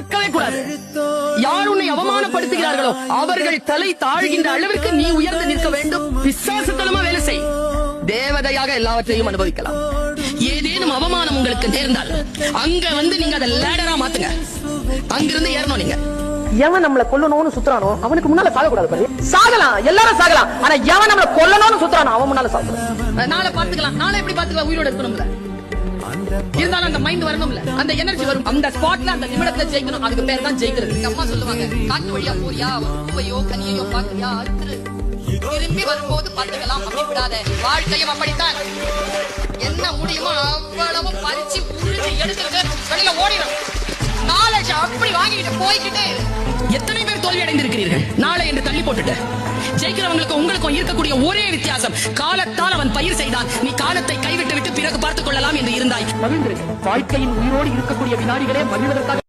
பார்க்கவே கூடாது. யார் உன்னை அவமானப்படுத்துகிறார்களோ அவர்கள் தலை தாழ்கின்ற அளவிற்கு நீ உயர்ந்து நிற்க வேண்டும். விசுவாசத்தனமா வேலை செய். தேவதையாக எல்லாவற்றையும் அனுபவிக்கலாம். ஏதேனும் அவமானம் உங்களுக்கு நேர்ந்தால் அங்க வந்து நீங்க அதை லேடரா மாத்துங்க. அங்கிருந்து ஏறணும். நீங்க எவன் நம்மள கொல்லணும்னு சுத்துறானோ அவனுக்கு முன்னால சாக கூடாது. சாகலாம், எல்லாரும் சாகலாம். ஆனா எவன் நம்மள கொல்லணும்னு சுத்துறானோ அவன் முன்னால சாகக்கூடாது. நாளை பாத்துக்கலாம். நாளை எப்படி பாத்துக்கலாம்? உயிரோட இருக்கணும்ல. இருந்தாலும் அந்த மைண்ட் வரணும்ல, அந்த எனர்ஜி வரும். அந்த ஸ்பாட்ல அந்த நிமிடத்துல ஜெயிக்கணும். அதுக்கு பேர் தான் ஜெயிக்கிறது. எங்க அம்மா சொல்லுவாங்க, காட்டு வழியா போறியா, பூவையோ கனியையோ பாக்குறியா, திரும்பி வரும்போது பார்த்துக்கலாம், அப்படி விடாத. வாழ்க்கையும் அப்படித்தான். என்ன முடியுமோ அவ்வளவு பறிச்சு உறிஞ்சு எடுத்துட்டு வெளியில ஓடிடும். நாலேஜ் அப்படி வாங்கிட்டு போய்கிட்டே. எத்தனை பேர் தோல்வி அடைந்திருக்கிறீர்கள்? நாளை என்று தள்ளி போட்டுட்டு. ஜெயிக்கிறவங்களுக்கு உங்களுக்கும் இருக்கக்கூடிய ஒரே வித்தியாசம், காலத்தால் அவன் பயிர் செய்தான். நீ காலத்தை கைவிட்டு விட்டு பிறகு பார்த்துக் கொள்ளலாம் என்று இருந்தாய். மகிழ்ந்திருக்கு. வாழ்க்கையின் உயிரோடு இருக்கக்கூடிய வினாடிகளே மகிழ்வதற்காக